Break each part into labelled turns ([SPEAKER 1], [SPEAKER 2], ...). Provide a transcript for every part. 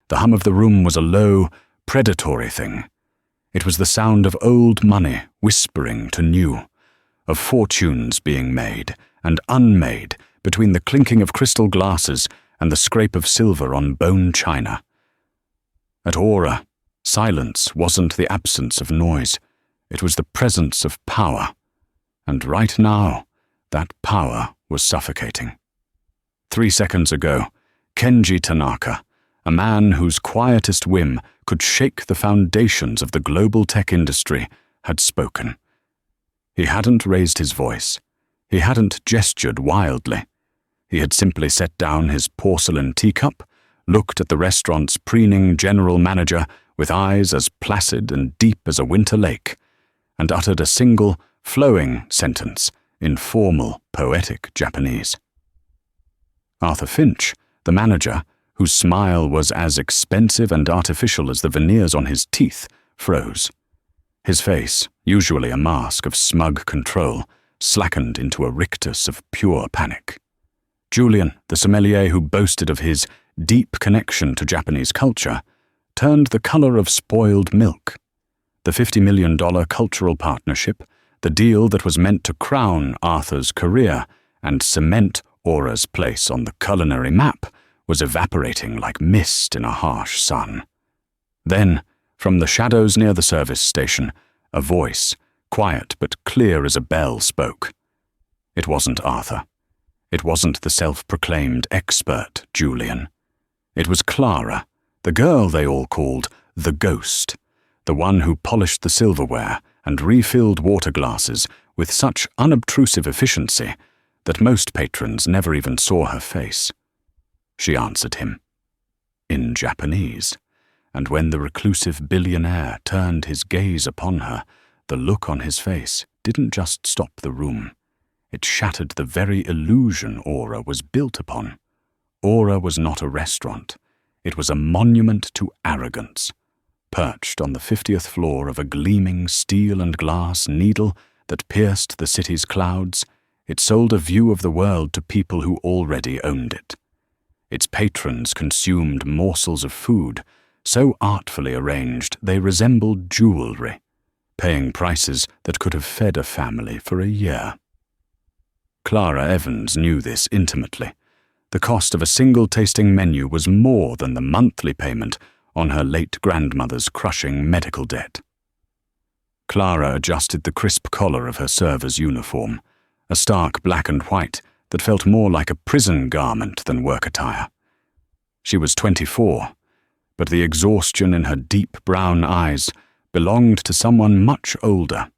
[SPEAKER 1] The hum of the room was a low, predatory thing. It was the sound of old money whispering to new, of fortunes being made and unmade between the clinking of crystal glasses and the scrape of silver on bone china. At Aura, silence wasn't the absence of noise. It was the presence of power. And right now, that power was suffocating. 3 seconds ago, Kenji Tanaka, a man whose quietest whim could shake the foundations of the global tech industry, had spoken. He hadn't raised his voice. He hadn't gestured wildly. He had simply set down his porcelain teacup, looked at the restaurant's preening general manager with eyes as placid and deep as a winter lake, and uttered a single, flowing sentence in formal, poetic Japanese. Arthur Finch, the manager, whose smile was as expensive and artificial as the veneers on his teeth, froze. His face, usually a mask of smug control, slackened into a rictus of pure panic. Julian, the sommelier who boasted of his deep connection to Japanese culture, turned the color of spoiled milk. The $50 million cultural partnership, the deal that was meant to crown Arthur's career and cement Aura's place on the culinary map, was evaporating like mist in a harsh sun. Then, from the shadows near the service station, a voice, quiet but clear as a bell, spoke. It wasn't Arthur. It wasn't the self-proclaimed expert Julian. It was Clara, the girl they all called the Ghost, the one who polished the silverware and refilled water glasses with such unobtrusive efficiency that most patrons never even saw her face. She answered him, in Japanese, and when the reclusive billionaire turned his gaze upon her, the look on his face didn't just stop the room. It shattered the very illusion Aura was built upon. Aura was not a restaurant. It was a monument to arrogance. Perched on the 50th floor of a gleaming steel and glass needle that pierced the city's clouds, it sold a view of the world to people who already owned it. Its patrons consumed morsels of food, so artfully arranged they resembled jewelry, paying prices that could have fed a family for a year. Clara Evans knew this intimately. The cost of a single tasting menu was more than the monthly payment on her late grandmother's crushing medical debt. Clara adjusted the crisp collar of her server's uniform, a stark black and white that felt more like a prison garment than work attire. She was 24, but the exhaustion in her deep brown eyes belonged to someone much older,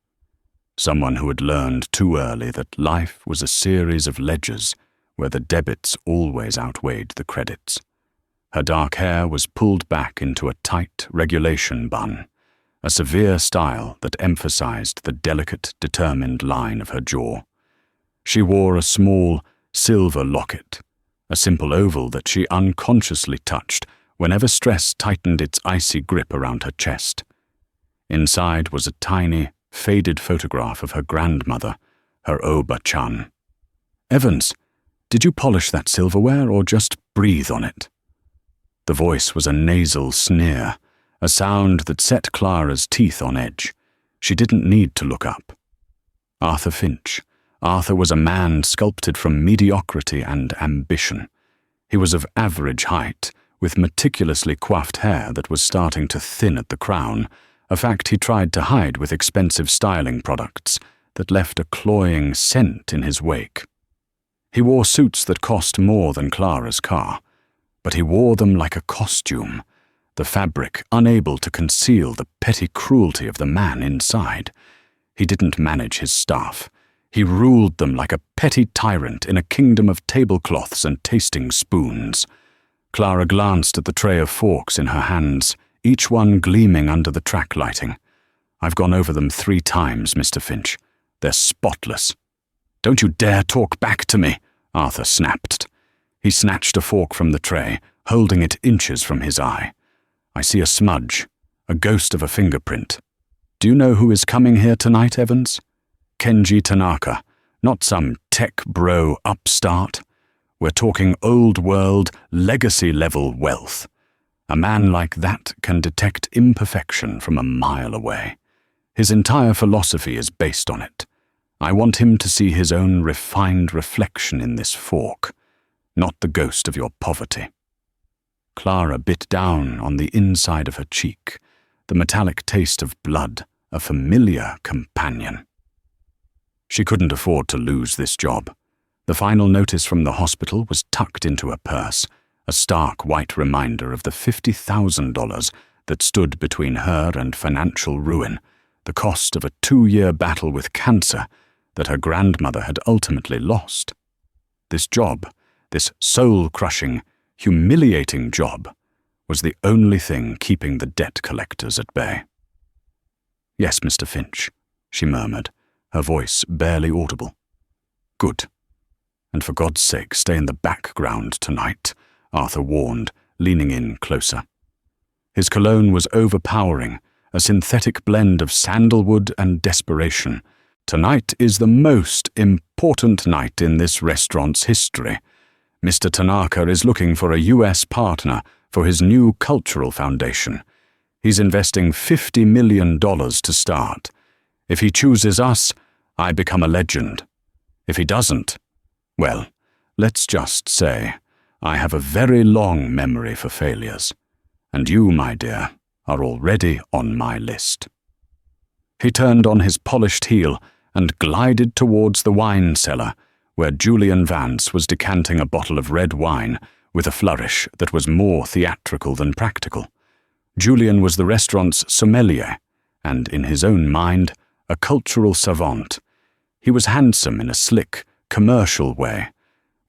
[SPEAKER 1] someone who had learned too early that life was a series of ledgers where the debits always outweighed the credits. Her dark hair was pulled back into a tight regulation bun, a severe style that emphasized the delicate, determined line of her jaw. She wore a small, silver locket, a simple oval that she unconsciously touched whenever stress tightened its icy grip around her chest. Inside was a tiny, faded photograph of her grandmother, her Oba-chan. "Evans, did you polish that silverware or just breathe on it?" The voice was a nasal sneer, a sound that set Clara's teeth on edge. She didn't need to look up. Arthur Finch. Arthur was a man sculpted from mediocrity and ambition. He was of average height, with meticulously coiffed hair that was starting to thin at the crown, a fact he tried to hide with expensive styling products that left a cloying scent in his wake. He wore suits that cost more than Clara's car, but he wore them like a costume, the fabric unable to conceal the petty cruelty of the man inside. He didn't manage his staff. He ruled them like a petty tyrant in a kingdom of tablecloths and tasting spoons. Clara glanced at the tray of forks in her hands, each one gleaming under the track lighting. "I've gone over them 3 times, Mr. Finch. They're spotless." "Don't you dare talk back to me," Arthur snapped. He snatched a fork from the tray, holding it inches from his eye. "I see a smudge, a ghost of a fingerprint. Do you know who is coming here tonight, Evans? Kenji Tanaka, not some tech bro upstart. We're talking old-world, legacy-level wealth. A man like that can detect imperfection from a mile away. His entire philosophy is based on it. I want him to see his own refined reflection in this fork, not the ghost of your poverty." Clara bit down on the inside of her cheek, the metallic taste of blood, a familiar companion. She couldn't afford to lose this job. The final notice from the hospital was tucked into her purse, a stark white reminder of the $50,000 that stood between her and financial ruin, the cost of a 2-year battle with cancer that her grandmother had ultimately lost. This job, this soul-crushing, humiliating job, was the only thing keeping the debt collectors at bay. "Yes, Mr. Finch," she murmured, her voice barely audible. "Good. And for God's sake, stay in the background tonight," Arthur warned, leaning in closer. His cologne was overpowering, a synthetic blend of sandalwood and desperation. "Tonight is the most important night in this restaurant's history. Mr. Tanaka is looking for a U.S. partner for his new cultural foundation. He's investing $50 million to start. If he chooses us, I become a legend. If he doesn't, well, let's just say I have a very long memory for failures, and you, my dear, are already on my list." He turned on his polished heel and glided towards the wine cellar, where Julian Vance was decanting a bottle of red wine with a flourish that was more theatrical than practical. Julian was the restaurant's sommelier, and in his own mind, a cultural savant. He was handsome in a slick, commercial way,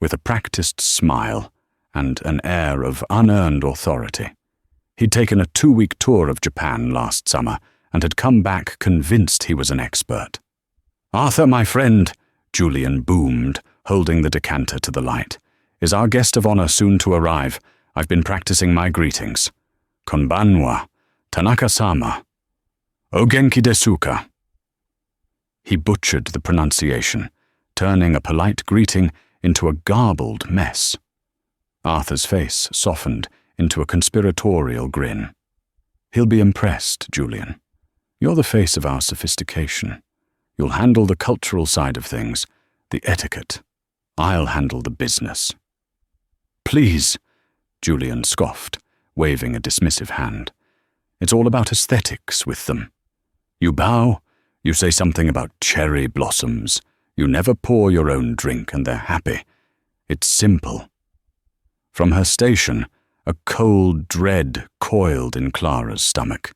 [SPEAKER 1] with a practiced smile and an air of unearned authority. He'd taken a 2-week tour of Japan last summer and had come back convinced he was an expert. "Arthur, my friend," Julian boomed, holding the decanter to the light, "is our guest of honor soon to arrive? I've been practicing my greetings. Konbanwa, Tanaka-sama. O genki desu ka?" He butchered the pronunciation, turning a polite greeting into a garbled mess. Arthur's face softened into a conspiratorial grin. "He'll be impressed, Julian. You're the face of our sophistication. You'll handle the cultural side of things, the etiquette. I'll handle the business." "Please," Julian scoffed, waving a dismissive hand. "It's all about aesthetics with them. You bow, you say something about cherry blossoms, you never pour your own drink and they're happy. It's simple." From her station, a cold dread coiled in Clara's stomach.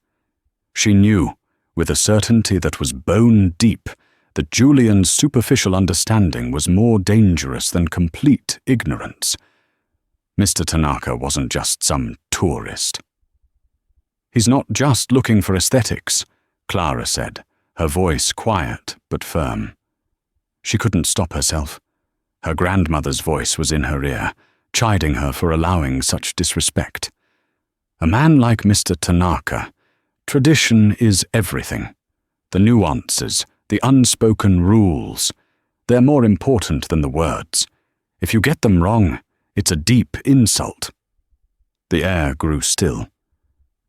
[SPEAKER 1] She knew, with a certainty that was bone deep, that Julian's superficial understanding was more dangerous than complete ignorance. Mr. Tanaka wasn't just some tourist. "He's not just looking for aesthetics," Clara said, her voice quiet but firm. She couldn't stop herself. Her grandmother's voice was in her ear, chiding her for allowing such disrespect. A man like Mr. Tanaka, tradition is everything. The nuances, the unspoken rules, they're more important than the words. If you get them wrong, it's a deep insult. The air grew still.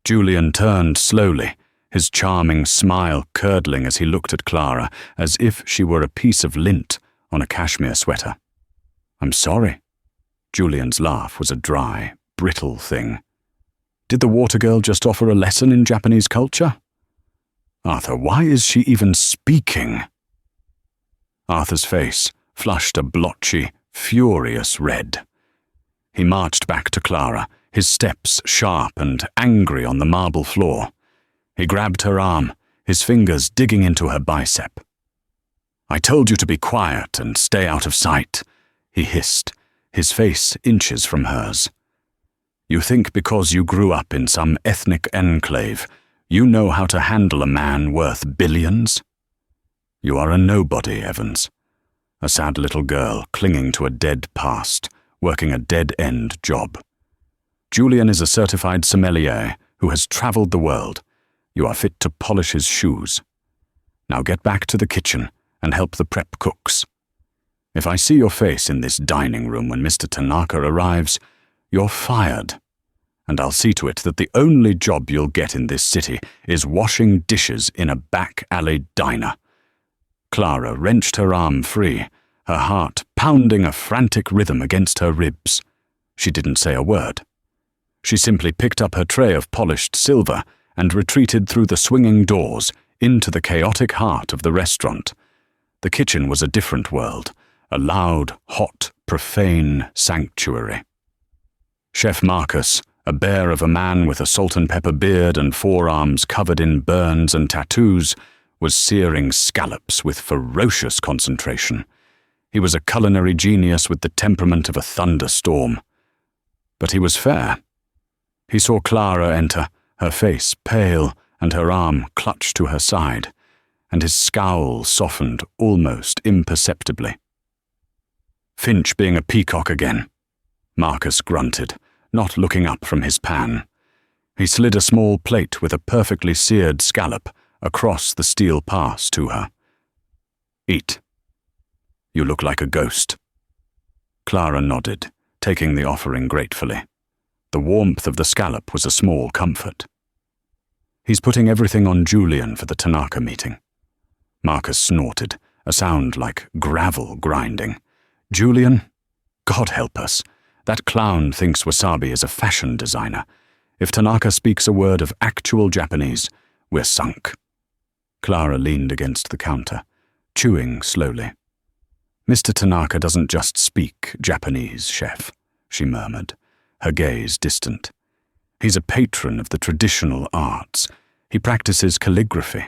[SPEAKER 1] Julian turned slowly, his charming smile curdling as he looked at Clara, as if she were a piece of lint on a cashmere sweater. "I'm sorry." Julian's laugh was a dry, brittle thing. "Did the water girl just offer a lesson in Japanese culture?" "Arthur, why is she even speaking?" Arthur's face flushed a blotchy, furious red. He marched back to Clara, his steps sharp and angry on the marble floor. He grabbed her arm, his fingers digging into her bicep. "I told you to be quiet and stay out of sight," he hissed, his face inches from hers. "You think because you grew up in some ethnic enclave, you know how to handle a man worth billions? You are a nobody, Evans. A sad little girl clinging to a dead past, working a dead-end job. Julian is a certified sommelier who has traveled the world. You are fit to polish his shoes. Now get back to the kitchen and help the prep cooks. If I see your face in this dining room when Mr. Tanaka arrives, you're fired. and I'll see to it that the only job you'll get in this city is washing dishes in a back-alley diner." Clara wrenched her arm free, her heart pounding a frantic rhythm against her ribs. She didn't say a word. She simply picked up her tray of polished silver and retreated through the swinging doors into the chaotic heart of the restaurant. The kitchen was a different world, a loud, hot, profane sanctuary. Chef Marcus, a bear of a man with a salt-and-pepper beard and forearms covered in burns and tattoos, was searing scallops with ferocious concentration. He was a culinary genius with the temperament of a thunderstorm. But he was fair. He saw Clara enter, her face pale and her arm clutched to her side, and his scowl softened almost imperceptibly. "Finch being a peacock again," Marcus grunted, not looking up from his pan. He slid a small plate with a perfectly seared scallop across the steel pass to her. "Eat. You look like a ghost." Clara nodded, taking the offering gratefully. The warmth of the scallop was a small comfort. "He's putting everything on Julian for the Tanaka meeting." Marcus snorted, a sound like gravel grinding. "Julian? God help us. That clown thinks Wasabi is a fashion designer. If Tanaka speaks a word of actual Japanese, we're sunk." Clara leaned against the counter, chewing slowly. "Mr. Tanaka doesn't just speak Japanese, chef," she murmured, her gaze distant. "He's a patron of the traditional arts. He practices calligraphy.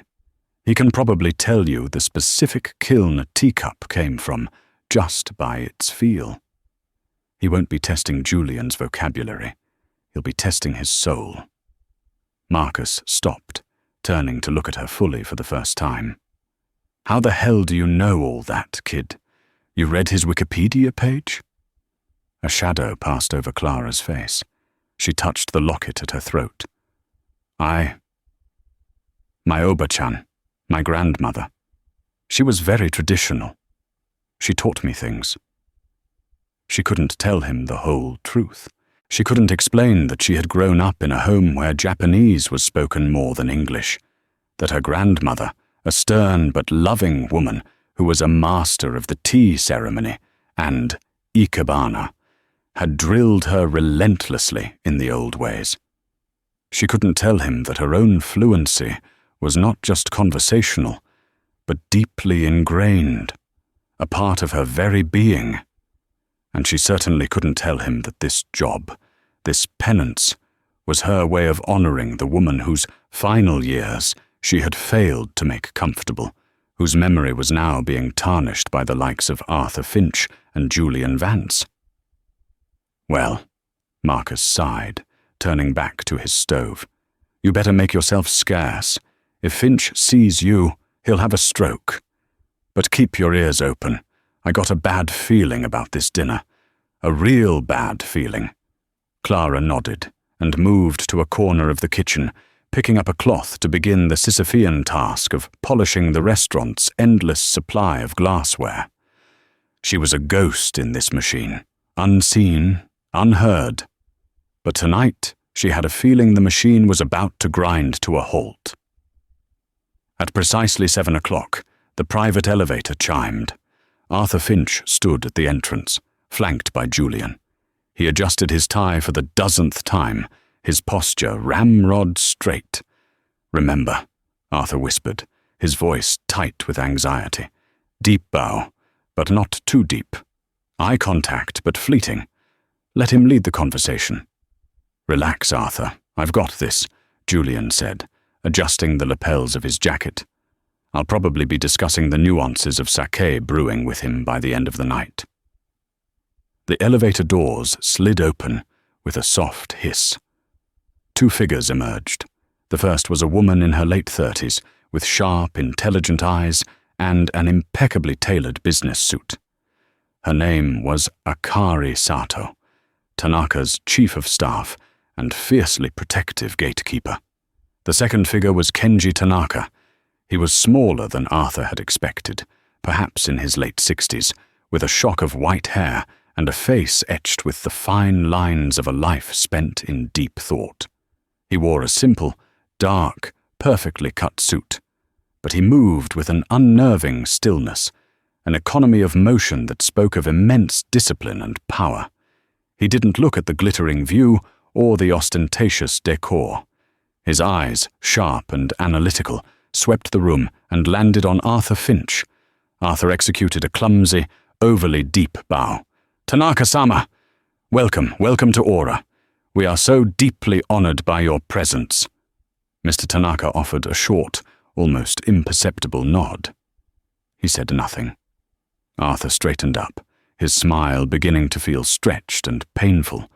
[SPEAKER 1] He can probably tell you the specific kiln a teacup came from just by its feel. He won't be testing Julian's vocabulary. He'll be testing his soul." Marcus stopped, turning to look at her fully for the first time. "How the hell do you know all that, kid? You read his Wikipedia page?" A shadow passed over Clara's face. She touched the locket at her throat. My Oba-chan, my grandmother. She was very traditional. She taught me things." She couldn't tell him the whole truth. She couldn't explain that she had grown up in a home where Japanese was spoken more than English, that her grandmother, a stern but loving woman who was a master of the tea ceremony and ikebana, had drilled her relentlessly in the old ways. She couldn't tell him that her own fluency was not just conversational, but deeply ingrained, a part of her very being. And she certainly couldn't tell him that this job, this penance, was her way of honoring the woman whose final years she had failed to make comfortable, whose memory was now being tarnished by the likes of Arthur Finch and Julian Vance. "Well," Marcus sighed, turning back to his stove, "you better make yourself scarce. If Finch sees you, he'll have a stroke. But keep your ears open. I got a bad feeling about this dinner. A real bad feeling." Clara nodded and moved to a corner of the kitchen, picking up a cloth to begin the Sisyphean task of polishing the restaurant's endless supply of glassware. She was a ghost in this machine, unseen, unheard. But tonight she had a feeling the machine was about to grind to a halt. At precisely 7 o'clock, the private elevator chimed. Arthur Finch stood at the entrance, flanked by Julian. He adjusted his tie for the 10th time, his posture ramrod straight. "Remember," Arthur whispered, his voice tight with anxiety. "Deep bow, but not too deep. Eye contact, but fleeting. Let him lead the conversation." "Relax, Arthur. I've got this," Julian said, adjusting the lapels of his jacket. "I'll probably be discussing the nuances of sake brewing with him by the end of the night." The elevator doors slid open with a soft hiss. 2 figures emerged. The first was a woman in her late 30s, with sharp, intelligent eyes and an impeccably tailored business suit. Her name was Akari Sato, Tanaka's chief of staff and fiercely protective gatekeeper. The second figure was Kenji Tanaka. He was smaller than Arthur had expected, perhaps in his late 60s, with a shock of white hair and a face etched with the fine lines of a life spent in deep thought. He wore a simple, dark, perfectly cut suit, but he moved with an unnerving stillness, an economy of motion that spoke of immense discipline and power. He didn't look at the glittering view or the ostentatious decor. His eyes, sharp and analytical, swept the room and landed on Arthur Finch. Arthur executed a clumsy, overly deep bow. "Tanaka-sama! Welcome to Aura. We are so deeply honored by your presence." Mr. Tanaka offered a short, almost imperceptible nod. He said nothing. Arthur straightened up, his smile beginning to feel stretched and painful.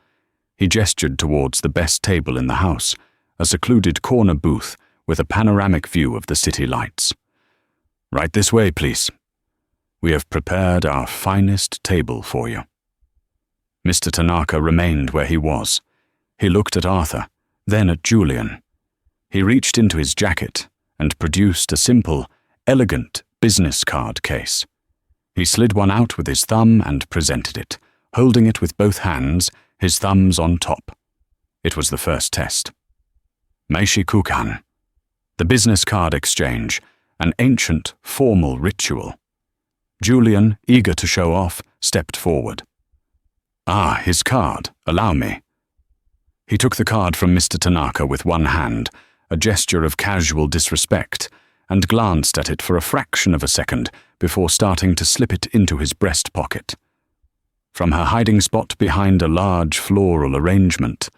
[SPEAKER 1] He gestured towards the best table in the house, a secluded corner booth with a panoramic view of the city lights. "Right this way, please. We have prepared our finest table for you." Mr. Tanaka remained where he was. He looked at Arthur, then at Julian. He reached into his jacket and produced a simple, elegant business card case. He slid one out with his thumb and presented it, holding it with both hands, his thumbs on top. It was the first test. Meishi Kukan, the business card exchange, an ancient, formal ritual. Julian, eager to show off, stepped forward. "Ah, his card. Allow me." He took the card from Mr. Tanaka with one hand, a gesture of casual disrespect, and glanced at it for a fraction of a second before starting to slip it into his breast pocket. From her hiding spot behind a large floral arrangement,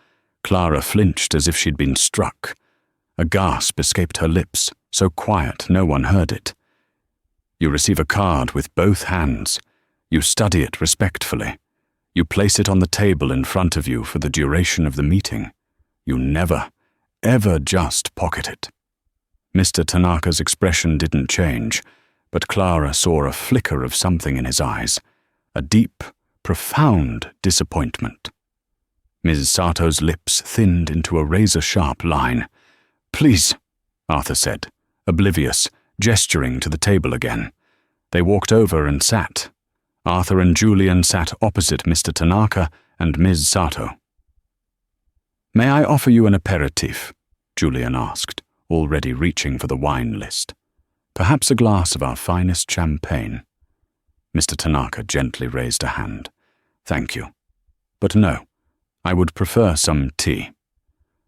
[SPEAKER 1] Clara flinched as if she'd been struck. A gasp escaped her lips, so quiet no one heard it. You receive a card with both hands. You study it respectfully. You place it on the table in front of you for the duration of the meeting. You never, ever just pocket it. Mr. Tanaka's expression didn't change, but Clara saw a flicker of something in his eyes, a deep, profound disappointment. Ms. Sato's lips thinned into a razor-sharp line. "Please," Arthur said, oblivious, gesturing to the table again. They walked over and sat. Arthur and Julian sat opposite Mr. Tanaka and Ms. Sato. "May I offer you an aperitif?" Julian asked, already reaching for the wine list. "Perhaps a glass of our finest champagne." Mr. Tanaka gently raised a hand. "Thank you. But no, I would prefer some tea.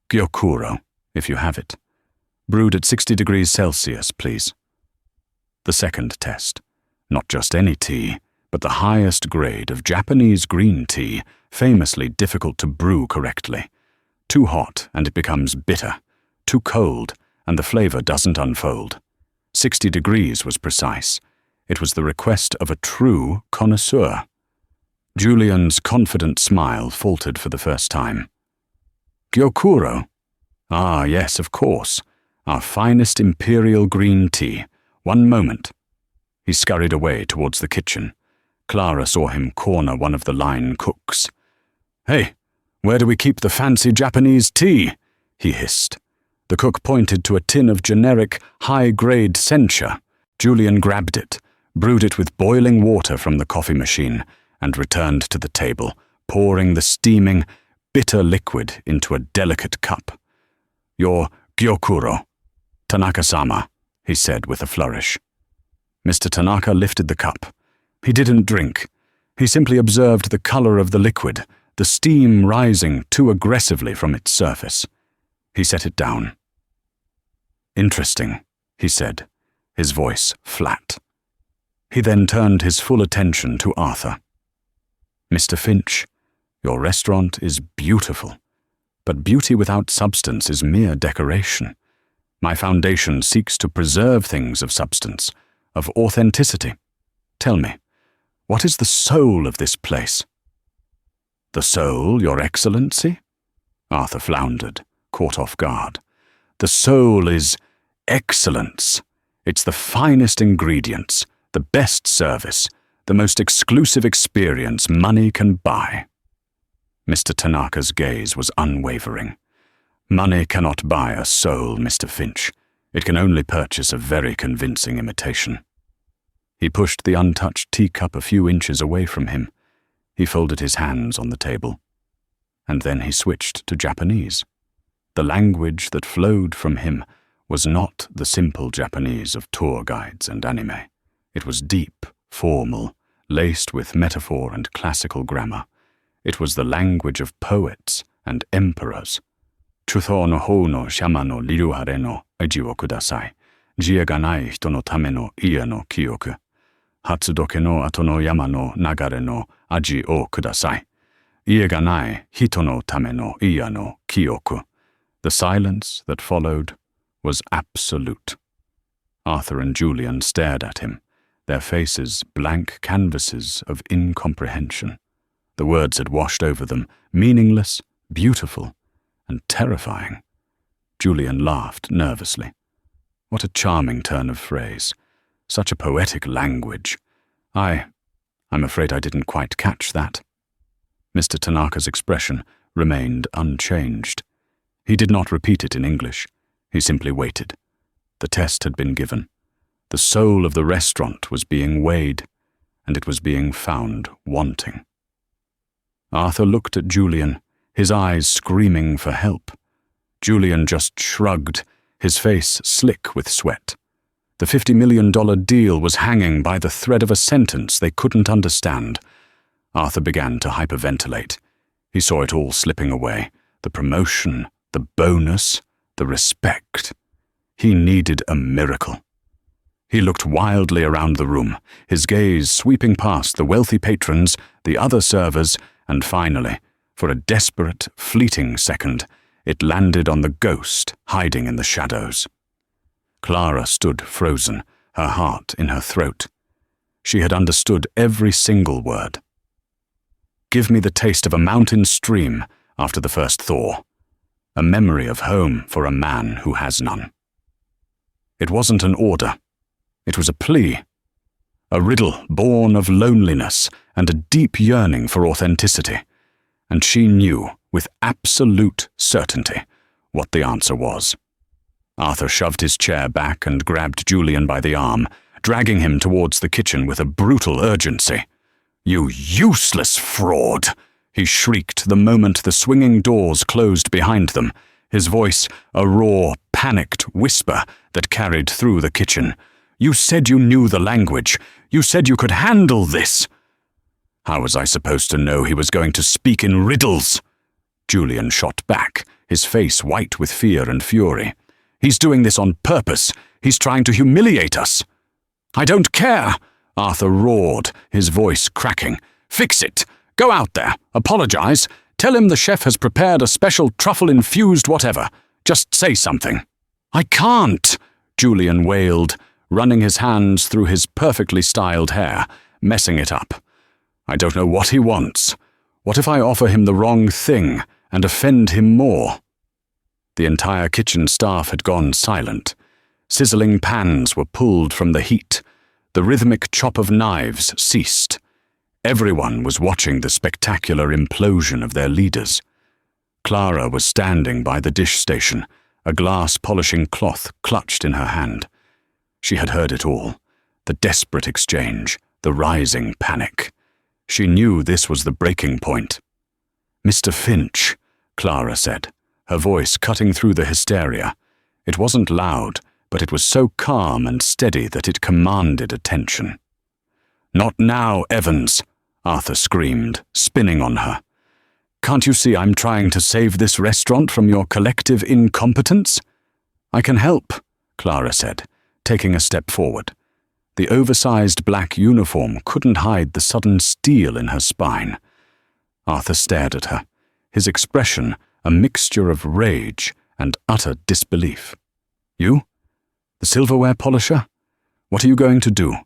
[SPEAKER 1] Gyokuro, if you have it. Brewed at 60 degrees Celsius, please." The second test. Not just any tea, but the highest grade of Japanese green tea, famously difficult to brew correctly. Too hot and it becomes bitter. Too cold and the flavor doesn't unfold. 60 degrees was precise. It was the request of a true connoisseur. Julian's confident smile faltered for the first time. "Gyokuro? Ah, yes, of course. Our finest imperial green tea. One moment." He scurried away towards the kitchen. Clara saw him corner one of the line cooks. "Hey, where do we keep the fancy Japanese tea?" he hissed. The cook pointed to a tin of generic, high-grade sencha. Julian grabbed it, brewed it with boiling water from the coffee machine, and returned to the table, pouring the steaming, bitter liquid into a delicate cup. "Your gyokuro, Tanaka-sama," he said with a flourish. Mr. Tanaka lifted the cup. He didn't drink. He simply observed the color of the liquid, the steam rising too aggressively from its surface. He set it down. "Interesting," he said, his voice flat. He then turned his full attention to Arthur. "Mr. Finch, your restaurant is beautiful, but beauty without substance is mere decoration. My foundation seeks to preserve things of substance, of authenticity. Tell me, what is the soul of this place?" "The soul, Your Excellency?" Arthur floundered, caught off guard. "The soul is excellence. It's the finest ingredients, the best service, the most exclusive experience money can buy." Mr. Tanaka's gaze was unwavering. "Money cannot buy a soul, Mr. Finch. It can only purchase a very convincing imitation." He pushed the untouched teacup a few inches away from him. He folded his hands on the table. And then he switched to Japanese. The language that flowed from him was not the simple Japanese of tour guides and anime. It was deep, formal, laced with metaphor and classical grammar. It was the language of poets and emperors. Chutho no hou no shama no riruhare no eiji wo kudasai. Jie ga nai hito no tame no ie no kyoku. Hatsudoke no ato no yama no nagare no aji o kudasai. Ie ga nai hito no tame no ie no kyoku. The silence that followed was absolute. Arthur and Julian stared at him, their faces blank canvases of incomprehension. The words had washed over them, meaningless, beautiful, and terrifying. Julian laughed nervously. What a charming turn of phrase. Such a poetic language. I'm afraid I didn't quite catch that. Mr. Tanaka's expression remained unchanged. He did not repeat it in English. He simply waited. The test had been given. The soul of the restaurant was being weighed, and it was being found wanting. Arthur looked at Julian, his eyes screaming for help. Julian just shrugged, his face slick with sweat. The $50 million deal was hanging by the thread of a sentence they couldn't understand. Arthur began to hyperventilate. He saw it all slipping away. The promotion, the bonus, the respect. He needed a miracle. He looked wildly around the room, his gaze sweeping past the wealthy patrons, the other servers, and finally, for a desperate, fleeting second, it landed on the ghost hiding in the shadows. Clara stood frozen, her heart in her throat. She had understood every single word. Give me the taste of a mountain stream after the first thaw. A memory of home for a man who has none. It wasn't an order. It was a plea. A riddle born of loneliness and a deep yearning for authenticity. And she knew, with absolute certainty, what the answer was. Arthur shoved his chair back and grabbed Julian by the arm, dragging him towards the kitchen with a brutal urgency. "You useless fraud!" he shrieked the moment the swinging doors closed behind them, his voice a raw, panicked whisper that carried through the kitchen. "You said you knew the language. You said you could handle this." How was I supposed to know he was going to speak in riddles? Julian shot back, his face white with fear and fury. "He's doing this on purpose. He's trying to humiliate us." "I don't care," Arthur roared, his voice cracking. "Fix it. Go out there. Apologize. Tell him the chef has prepared a special truffle-infused whatever. Just say something." "I can't," Julian wailed, running his hands through his perfectly styled hair, messing it up. "I don't know what he wants. What if I offer him the wrong thing and offend him more?" The entire kitchen staff had gone silent. Sizzling pans were pulled from the heat. The rhythmic chop of knives ceased. Everyone was watching the spectacular implosion of their leaders. Clara was standing by the dish station, a glass-polishing cloth clutched in her hand. She had heard it all, the desperate exchange, the rising panic. She knew this was the breaking point. "Mr. Finch," Clara said, her voice cutting through the hysteria. It wasn't loud, but it was so calm and steady that it commanded attention. "Not now, Evans," Arthur screamed, spinning on her. "Can't you see I'm trying to save this restaurant from your collective incompetence?" "I can help," Clara said, taking a step forward. The oversized black uniform couldn't hide the sudden steel in her spine. Arthur stared at her, his expression a mixture of rage and utter disbelief. "You? The silverware polisher? What are you going to do?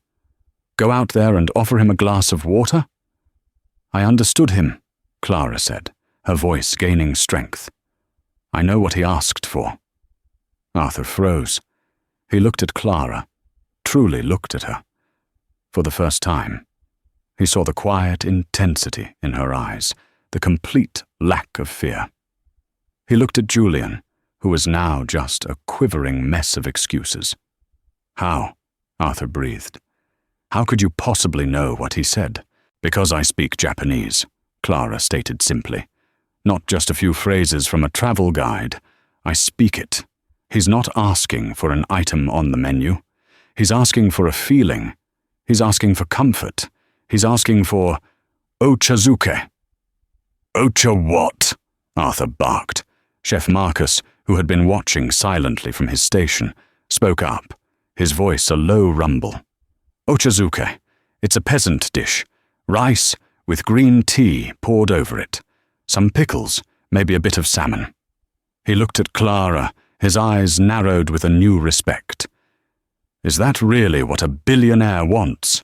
[SPEAKER 1] Go out there and offer him a glass of water?" "I understood him," Clara said, her voice gaining strength. "I know what he asked for." Arthur froze. He looked at Clara, truly looked at her. For the first time, he saw the quiet intensity in her eyes, the complete lack of fear. He looked at Julian, who was now just a quivering mess of excuses. "How?" Arthur breathed. "How could you possibly know what he said?" Because I speak Japanese, Clara stated simply. Not just a few phrases from a travel guide. I speak it. He's not asking for an item on the menu. He's asking for a feeling. He's asking for comfort. He's asking for ochazuke. Ocha what? Arthur barked. Chef Marcus, who had been watching silently from his station, spoke up, his voice a low rumble. Ochazuke. It's a peasant dish. Rice with green tea poured over it. Some pickles, maybe a bit of salmon. He looked at Clara, his eyes narrowed with a new respect. Is that really what a billionaire wants?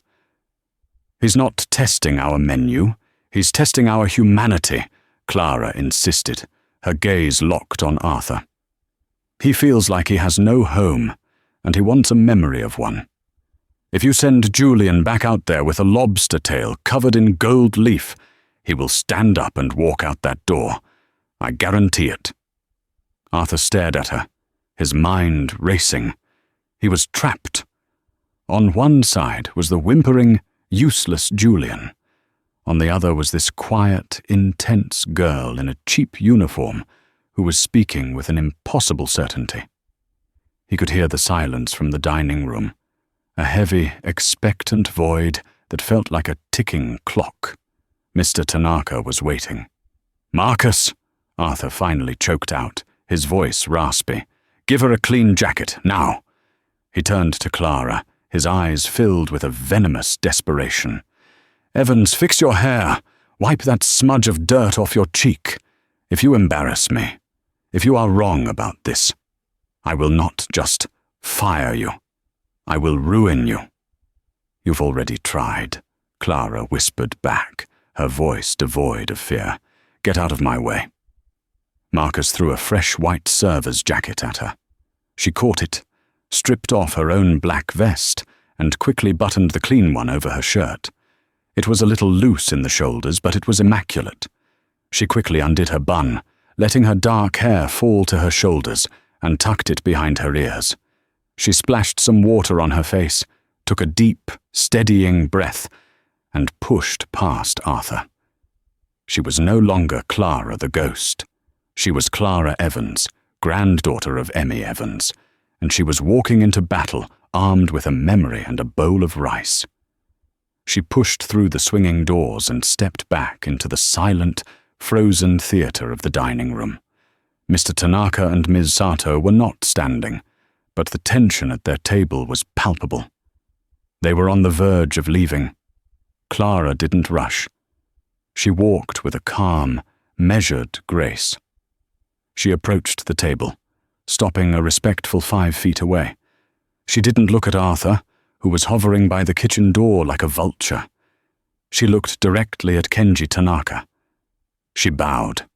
[SPEAKER 1] He's not testing our menu. He's testing our humanity, Clara insisted, her gaze locked on Arthur. He feels like he has no home, and he wants a memory of one. If you send Julian back out there with a lobster tail covered in gold leaf, he will stand up and walk out that door. I guarantee it. Arthur stared at her, his mind racing. He was trapped. On one side was the whimpering, useless Julian. On the other was this quiet, intense girl in a cheap uniform who was speaking with an impossible certainty. He could hear the silence from the dining room, a heavy, expectant void that felt like a ticking clock. Mr. Tanaka was waiting. Marcus, Arthur finally choked out, his voice raspy. Give her a clean jacket, now. He turned to Clara, his eyes filled with a venomous desperation. Evans, fix your hair. Wipe that smudge of dirt off your cheek. If you embarrass me, if you are wrong about this, I will not just fire you. I will ruin you. You've already tried, Clara whispered back, her voice devoid of fear. Get out of my way. Marcus threw a fresh white server's jacket at her. She caught it, stripped off her own black vest, and quickly buttoned the clean one over her shirt. It was a little loose in the shoulders, but it was immaculate. She quickly undid her bun, letting her dark hair fall to her shoulders, and tucked it behind her ears. She splashed some water on her face, took a deep, steadying breath, and pushed past Arthur. She was no longer Clara the ghost. She was Clara Evans, granddaughter of Emmy Evans, and she was walking into battle armed with a memory and a bowl of rice. She pushed through the swinging doors and stepped back into the silent, frozen theater of the dining room. Mr. Tanaka and Ms. Sato were not standing, but the tension at their table was palpable. They were on the verge of leaving. Clara didn't rush. She walked with a calm, measured grace. She approached the table, stopping a respectful 5 feet away. She didn't look at Arthur, who was hovering by the kitchen door like a vulture. She looked directly at Kenji Tanaka. She bowed.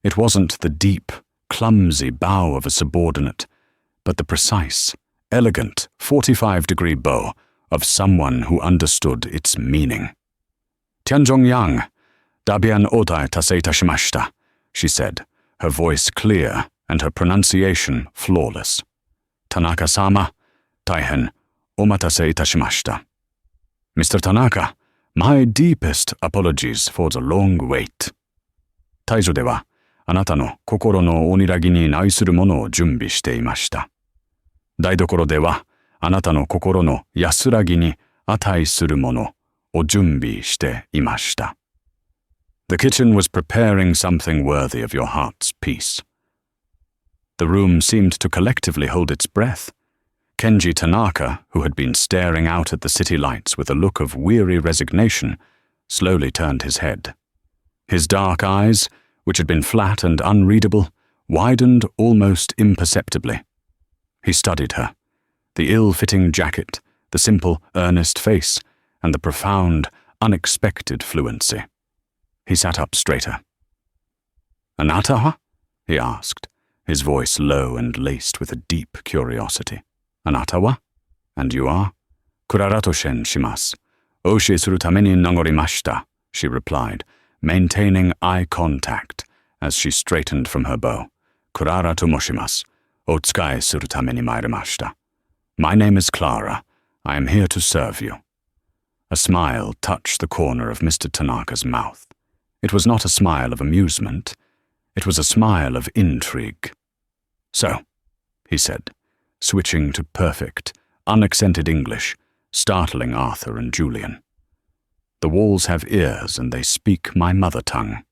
[SPEAKER 1] It wasn't the deep, clumsy bow of a subordinate, but the precise, elegant, 45-degree bow of someone who understood its meaning. Tianzhong-yang, dabian otai tasei itashimashita, she said, her voice clear and her pronunciation flawless. Tanaka-sama, taihen omatase itashimashita. Mr. Tanaka, my deepest apologies for the long wait. Taijo de wa, あなたの心のおにらぎに愛するものを準備していました。台所では、あなたの心の安らぎに値するものを準備していました。The kitchen was preparing something worthy of your heart's peace. The room seemed to collectively hold its breath. Kenji Tanaka, who had been staring out at the city lights with a look of weary resignation, slowly turned his head. His dark eyes, which had been flat and unreadable, widened almost imperceptibly. He studied her, the ill-fitting jacket, the simple, earnest face, and the profound, unexpected fluency. He sat up straighter. "Anata wa?" he asked, his voice low and laced with a deep curiosity. "Anata wa? And you are?" "Kurara-to-shen shimasu. Oshie suru tame ni nagorimashita," she replied, maintaining eye contact as she straightened from her bow. "Kurara to moshimasu. Otsukai suru tame ni mairimashita. My name is Clara. I am here to serve you." A smile touched the corner of Mr. Tanaka's mouth. It was not a smile of amusement. It was a smile of intrigue. "So," he said, switching to perfect, unaccented English, startling Arthur and Julian. "The walls have ears and they speak my mother tongue.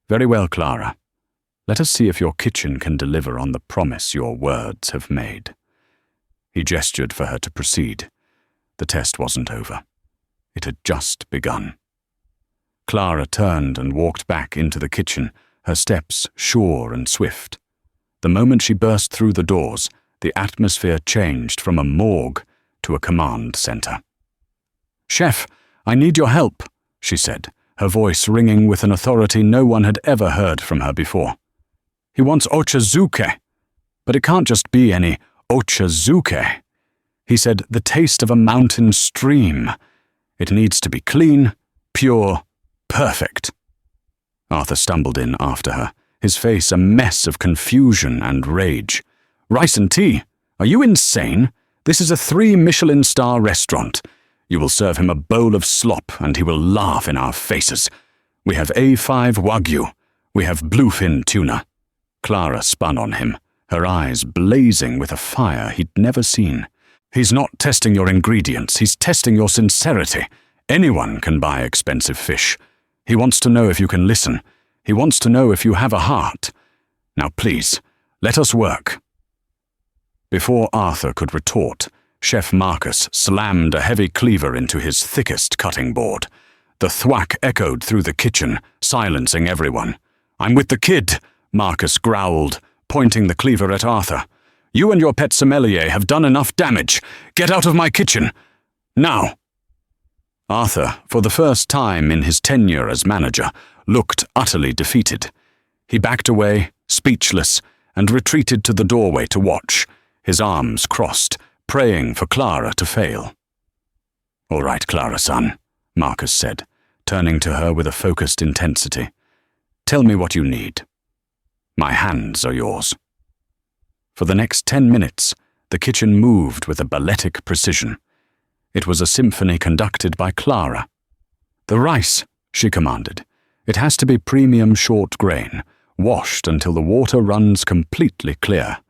[SPEAKER 1] Very well, Clara. Let us see if your kitchen can deliver on the promise your words have made." He gestured for her to proceed. The test wasn't over. It had just begun. Clara turned and walked back into the kitchen, her steps sure and swift. The moment she burst through the doors, the atmosphere changed from a morgue to a command center. "Chef, I need your help," she said, her voice ringing with an authority no one had ever heard from her before. "He wants ochazuke, but it can't just be any ochazuke. He said the taste of a mountain stream. It needs to be clean, pure, perfect." Arthur stumbled in after her, his face a mess of confusion and rage. "Rice and tea? Are you insane? This is a 3-Michelin-star restaurant. You will serve him a bowl of slop and he will laugh in our faces. We have A5 Wagyu. We have bluefin tuna." Clara spun on him, her eyes blazing with a fire he'd never seen. "He's not testing your ingredients, he's testing your sincerity. Anyone can buy expensive fish. He wants to know if you can listen. He wants to know if you have a heart. Now please, let us work." Before Arthur could retort, Chef Marcus slammed a heavy cleaver into his thickest cutting board. The thwack echoed through the kitchen, silencing everyone. "I'm with the kid," Marcus growled, pointing the cleaver at Arthur. "You and your pet sommelier have done enough damage. Get out of my kitchen. Now." Arthur, for the first time in his tenure as manager, looked utterly defeated. He backed away, speechless, and retreated to the doorway to watch, his arms crossed, praying for Clara to fail. "All right, Clara-san," Marcus said, turning to her with a focused intensity. "Tell me what you need. My hands are yours." For the next 10 minutes, the kitchen moved with a balletic precision. It was a symphony conducted by Clara. "The rice," she commanded. "It has to be premium short grain, washed until the water runs completely clear.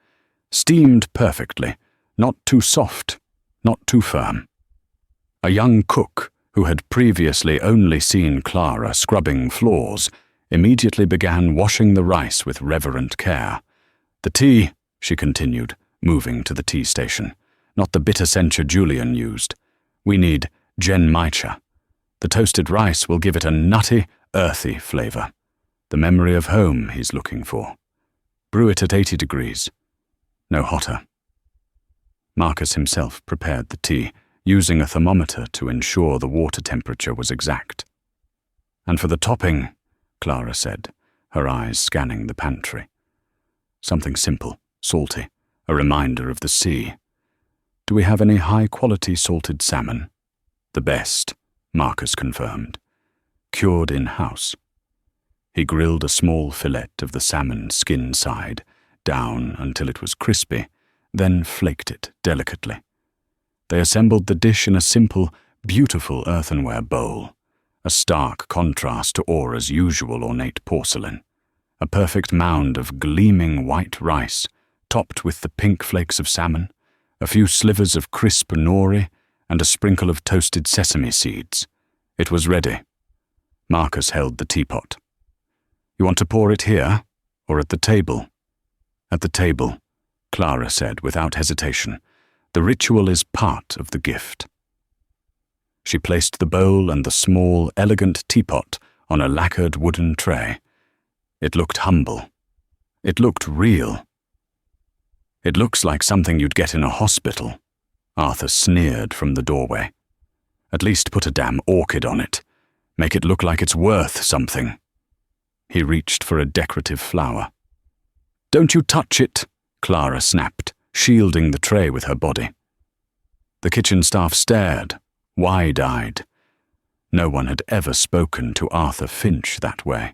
[SPEAKER 1] Steamed perfectly, not too soft, not too firm." A young cook, who had previously only seen Clara scrubbing floors, immediately began washing the rice with reverent care. "The tea," she continued, moving to the tea station, "not the bitter sencha Julian used. We need genmaicha. The toasted rice will give it a nutty, earthy flavor. The memory of home he's looking for. Brew it at 80 degrees. No hotter." Marcus himself prepared the tea, using a thermometer to ensure the water temperature was exact. "And for the topping," Clara said, her eyes scanning the pantry. "Something simple, salty, a reminder of the sea. Do we have any high-quality salted salmon?" "The best," Marcus confirmed. "Cured in-house." He grilled a small fillet of the salmon skin side, down until it was crispy, then flaked it delicately. They assembled the dish in a simple, beautiful earthenware bowl, a stark contrast to Aura's usual ornate porcelain. A perfect mound of gleaming white rice, topped with the pink flakes of salmon, a few slivers of crisp nori, and a sprinkle of toasted sesame seeds. It was ready. Marcus held the teapot. "You want to pour it here, or at the table?" "At the table," Clara said without hesitation. "The ritual is part of the gift." She placed the bowl and the small, elegant teapot on a lacquered wooden tray. It looked humble. It looked real. "It looks like something you'd get in a hospital," Arthur sneered from the doorway. "At least put a damn orchid on it. Make it look like it's worth something." He reached for a decorative flower. "Don't you touch it," Clara snapped, shielding the tray with her body. The kitchen staff stared, wide-eyed. No one had ever spoken to Arthur Finch that way.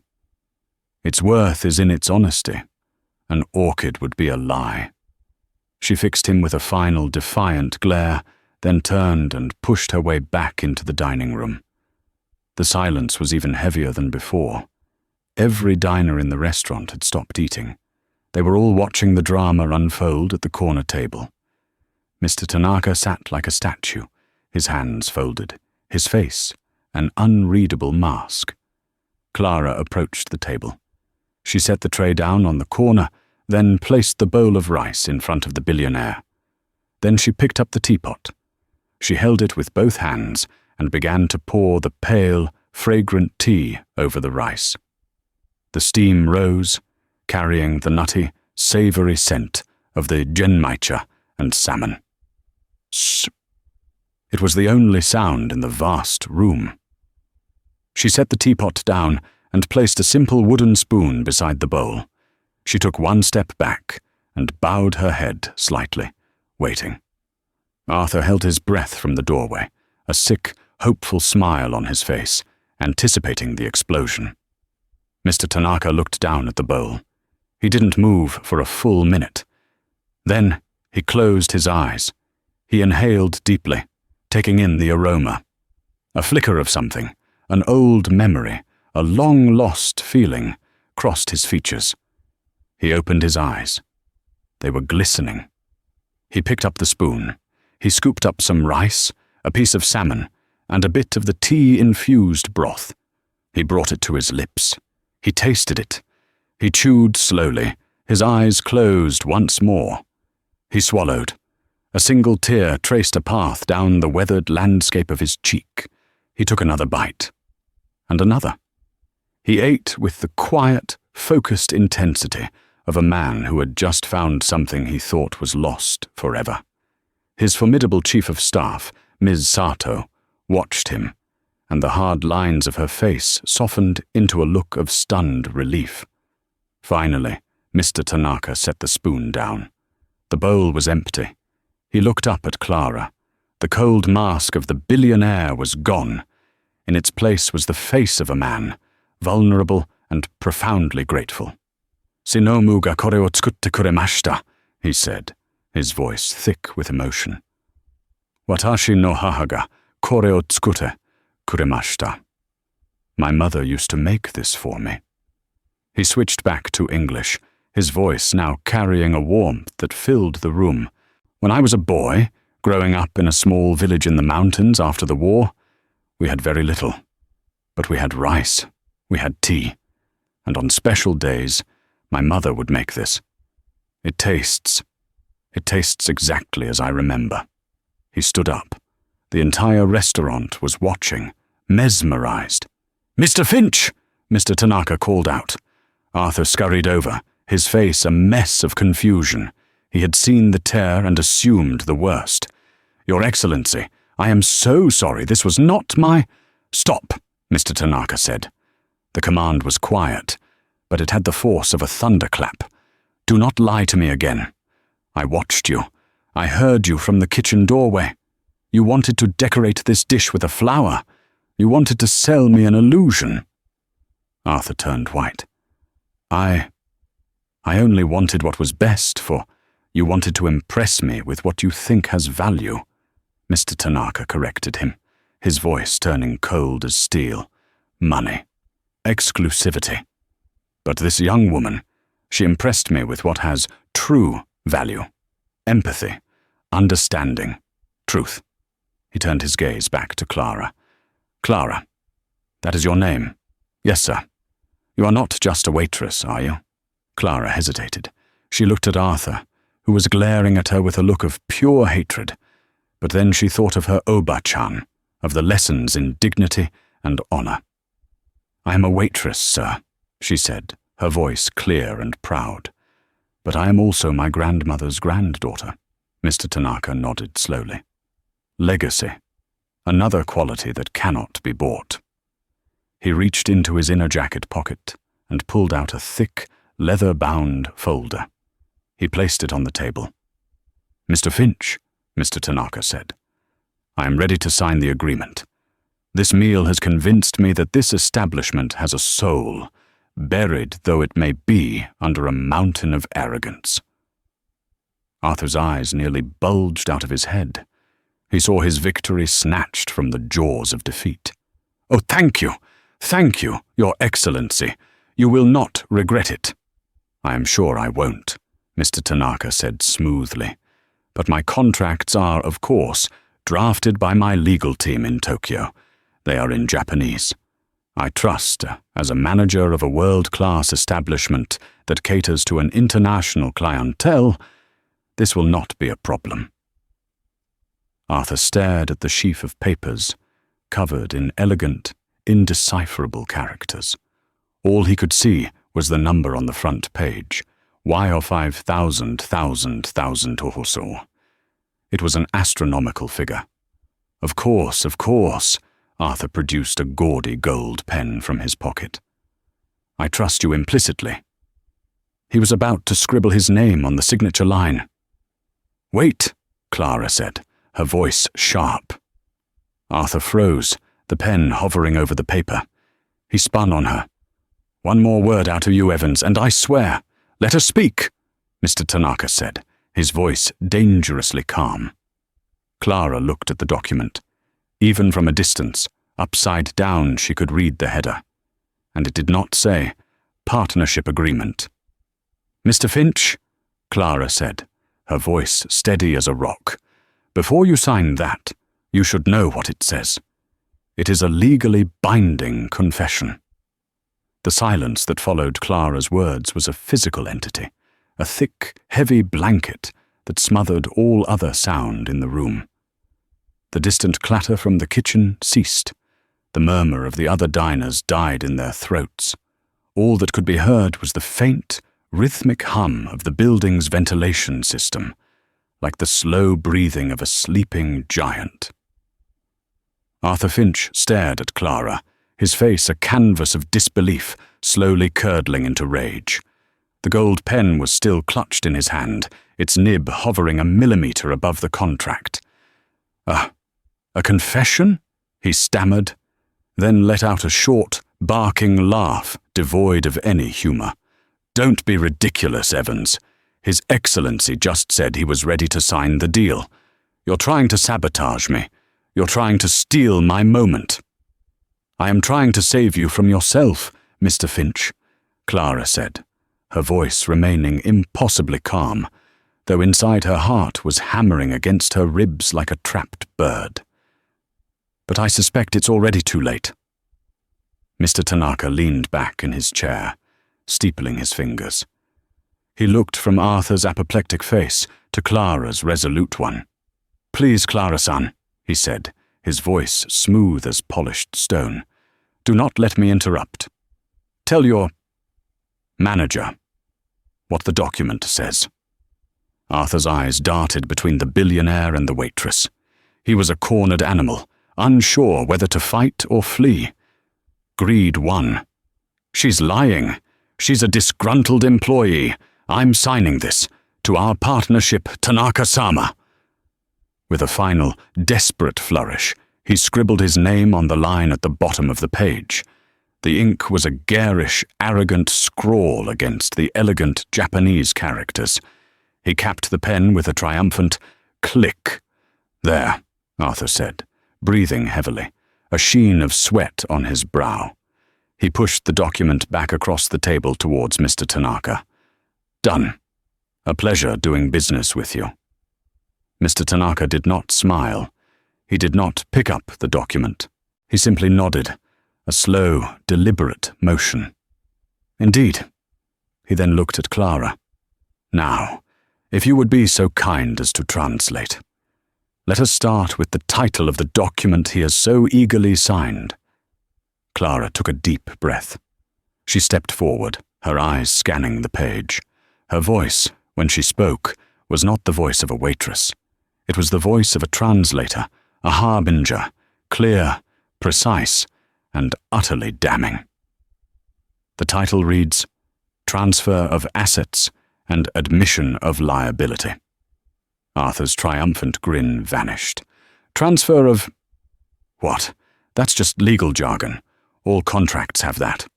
[SPEAKER 1] "Its worth is in its honesty. An orchid would be a lie." She fixed him with a final defiant glare, then turned and pushed her way back into the dining room. The silence was even heavier than before. Every diner in the restaurant had stopped eating. They were all watching the drama unfold at the corner table. Mr. Tanaka sat like a statue, his hands folded, his face an unreadable mask. Clara approached the table. She set the tray down on the corner, then placed the bowl of rice in front of the billionaire. Then she picked up the teapot. She held it with both hands and began to pour the pale, fragrant tea over the rice. The steam rose, carrying the nutty, savory scent of the genmaicha and salmon. Shh. It was the only sound in the vast room. She set the teapot down and placed a simple wooden spoon beside the bowl. She took one step back and bowed her head slightly, waiting. Arthur held his breath from the doorway, a sick, hopeful smile on his face, anticipating the explosion. Mr. Tanaka looked down at the bowl. He didn't move for a full minute. Then he closed his eyes. He inhaled deeply, taking in the aroma. A flicker of something, an old memory, a long-lost feeling, crossed his features. He opened his eyes. They were glistening. He picked up the spoon. He scooped up some rice, a piece of salmon, and a bit of the tea-infused broth. He brought it to his lips. He tasted it. He chewed slowly, his eyes closed once more. He swallowed. A single tear traced a path down the weathered landscape of his cheek. He took another bite. And another. He ate with the quiet, focused intensity of a man who had just found something he thought was lost forever. His formidable chief of staff, Ms. Sato, watched him, and the hard lines of her face softened into a look of stunned relief. Finally, Mr. Tanaka set the spoon down. The bowl was empty. He looked up at Clara. The cold mask of the billionaire was gone. In its place was the face of a man, vulnerable and profoundly grateful. "Shinomu ga kore o tsukutte kuremashita," he said, his voice thick with emotion. "Watashi no haha ga kore o tsukutte kuremashita." My mother used to make this for me. He switched back to English, his voice now carrying a warmth that filled the room. "When I was a boy, growing up in a small village in the mountains after the war, we had very little. But we had rice, we had tea, and on special days, my mother would make this. It tastes exactly as I remember." He stood up. The entire restaurant was watching, mesmerized. "Mr. Finch!" Mr. Tanaka called out. Arthur scurried over, his face a mess of confusion. He had seen the tear and assumed the worst. "Your Excellency, I am so sorry. This was not my—" "Stop," Mr. Tanaka said. The command was quiet, but it had the force of a thunderclap. "Do not lie to me again. I watched you. I heard you from the kitchen doorway. You wanted to decorate this dish with a flower. You wanted to sell me an illusion." Arthur turned white. I only wanted what was best, for you wanted to impress me with what you think has value," Mr. Tanaka corrected him, his voice turning cold as steel. "Money. Exclusivity. But this young woman, she impressed me with what has true value. Empathy, understanding, truth." He turned his gaze back to Clara. "Clara, that is your name?" "Yes, sir." "You are not just a waitress, are you?" Clara hesitated. She looked at Arthur, who was glaring at her with a look of pure hatred. But then she thought of her Oba-chan, of the lessons in dignity and honor. "I am a waitress, sir," she said, her voice clear and proud. "But I am also my grandmother's granddaughter." Mr. Tanaka nodded slowly. "Legacy. Another quality that cannot be bought." He reached into his inner jacket pocket and pulled out a thick, leather-bound folder. He placed it on the table. "Mr. Finch," Mr. Tanaka said, "I am ready to sign the agreement. This meal has convinced me that this establishment has a soul, buried though it may be under a mountain of arrogance." Arthur's eyes nearly bulged out of his head. He saw his victory snatched from the jaws of defeat. "Oh, thank you, Your Excellency. You will not regret it." "I am sure I won't," Mr. Tanaka said smoothly. "But my contracts are, of course, drafted by my legal team in Tokyo. They are in Japanese. I trust, as a manager of a world-class establishment that caters to an international clientele, this will not be a problem." Arthur stared at the sheaf of papers, covered in elegant, indecipherable characters. All he could see was the number on the front page, Y-5,000,000,000 or so. It was an astronomical figure. Of course, Arthur produced a gaudy gold pen from his pocket. "I trust you implicitly." He was about to scribble his name on the signature line. "Wait," Clara said, her voice sharp. Arthur froze, the pen hovering over the paper. He spun on her. "One more word out of you, Evans, and I swear—" "Let her speak," Mr. Tanaka said, his voice dangerously calm. Clara looked at the document. Even from a distance, upside down, she could read the header. And it did not say, "Partnership Agreement." "Mr. Finch," Clara said, her voice steady as a rock, "before you sign that, you should know what it says. It is a legally binding confession." The silence that followed Clara's words was a physical entity, a thick, heavy blanket that smothered all other sound in the room. The distant clatter from the kitchen ceased. The murmur of the other diners died in their throats. All that could be heard was the faint, rhythmic hum of the building's ventilation system, like the slow breathing of a sleeping giant. Arthur Finch stared at Clara, his face a canvas of disbelief, slowly curdling into rage. The gold pen was still clutched in his hand, its nib hovering a millimeter above the contract. A confession?" he stammered, then let out a short, barking laugh devoid of any humor. "Don't be ridiculous, Evans. His Excellency just said he was ready to sign the deal. You're trying to sabotage me. You're trying to steal my moment." "I am trying to save you from yourself, Mr. Finch," Clara said, her voice remaining impossibly calm, though inside her heart was hammering against her ribs like a trapped bird. "But I suspect it's already too late." Mr. Tanaka leaned back in his chair, steepling his fingers. He looked from Arthur's apoplectic face to Clara's resolute one. "Please, Clara-san," he said, his voice smooth as polished stone, "do not let me interrupt. Tell your manager what the document says." Arthur's eyes darted between the billionaire and the waitress. He was a cornered animal, unsure whether to fight or flee. Greed won. "She's lying. She's a disgruntled employee. I'm signing this. To our partnership, Tanaka-sama." With a final, desperate flourish, he scribbled his name on the line at the bottom of the page. The ink was a garish, arrogant scrawl against the elegant Japanese characters. He capped the pen with a triumphant click. "There," Arthur said, breathing heavily, a sheen of sweat on his brow. He pushed the document back across the table towards Mr. Tanaka. "Done. A pleasure doing business with you." Mr. Tanaka did not smile. He did not pick up the document. He simply nodded, a slow, deliberate motion. "Indeed." He then looked at Clara. "Now, if you would be so kind as to translate. Let us start with the title of the document he has so eagerly signed." Clara took a deep breath. She stepped forward, her eyes scanning the page. Her voice, when she spoke, was not the voice of a waitress. It was the voice of a translator, a harbinger, clear, precise, and utterly damning. The title reads, "Transfer of Assets and Admission of Liability." Arthur's triumphant grin vanished. "Transfer of—" "What? That's just legal jargon. All contracts have that."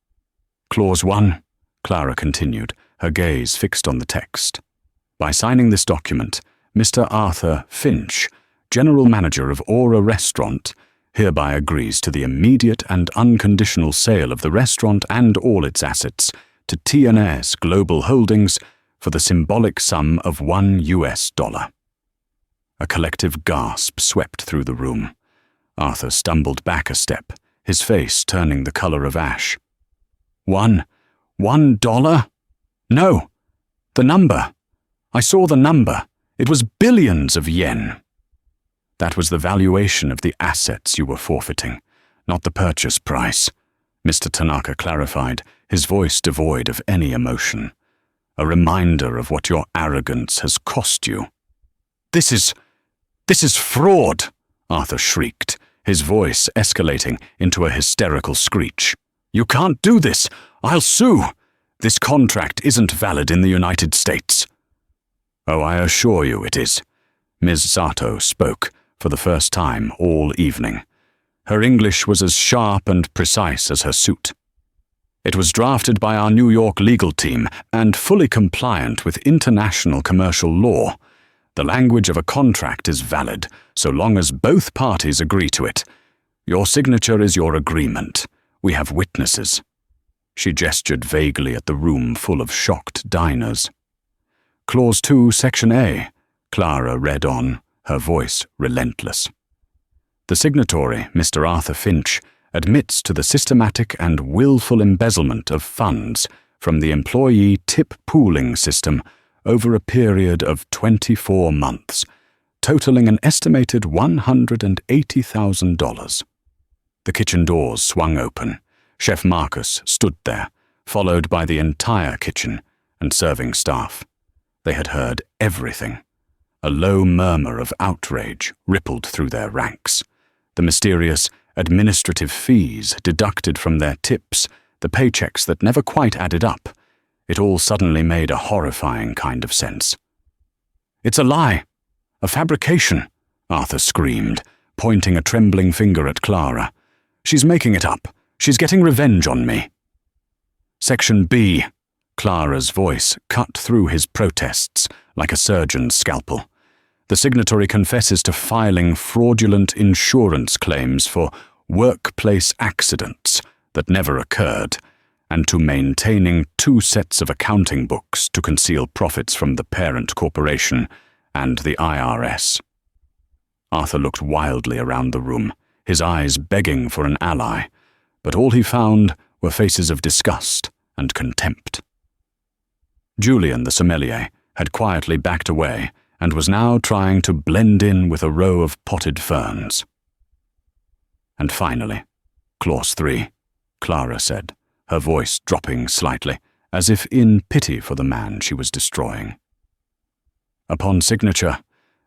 [SPEAKER 1] "Clause 1, Clara continued, her gaze fixed on the text. "By signing this document, Mr. Arthur Finch general manager of Aura Restaurant, hereby agrees to the immediate and unconditional sale of the restaurant and all its assets to TNS Global Holdings for the symbolic sum of $1. A collective gasp swept through the room. Arthur stumbled back a step, his face turning the color of ash. $1? No! The number! I saw the number. It was billions of yen. That was the valuation of the assets you were forfeiting, not the purchase price, Mr. Tanaka clarified, his voice devoid of any emotion. A reminder of what your arrogance has cost you. This is fraud, Arthur shrieked, his voice escalating into a hysterical screech. You can't do this! I'll sue! This contract isn't valid in the United States. Oh, I assure you it is. Ms. Sato spoke, for the first time all evening. Her English was as sharp and precise as her suit. It was drafted by our New York legal team and fully compliant with international commercial law. The language of a contract is valid, so long as both parties agree to it. Your signature is your agreement. We have witnesses. She gestured vaguely at the room full of shocked diners. Clause 2, Section A, Clara read on, her voice relentless. The signatory, Mr. Arthur Finch, admits to the systematic and willful embezzlement of funds from the employee tip pooling system over a period of 24 months, totaling an estimated $180,000. The kitchen doors swung open. Chef Marcus stood there, followed by the entire kitchen and serving staff. They had heard everything. A low murmur of outrage rippled through their ranks. The mysterious administrative fees deducted from their tips, the paychecks that never quite added up. It all suddenly made a horrifying kind of sense. It's a lie! A fabrication! Arthur screamed, pointing a trembling finger at Clara. She's making it up. She's getting revenge on me. Section B. Clara's voice cut through his protests like a surgeon's scalpel. The signatory confesses to filing fraudulent insurance claims for workplace accidents that never occurred, and to maintaining 2 sets of accounting books to conceal profits from the parent corporation and the IRS. Arthur looked wildly around the room, his eyes begging for an ally, but all he found were faces of disgust and contempt. Julian, the sommelier, had quietly backed away and was now trying to blend in with a row of potted ferns. And finally, Clause 3, Clara said, her voice dropping slightly, as if in pity for the man she was destroying. Upon signature,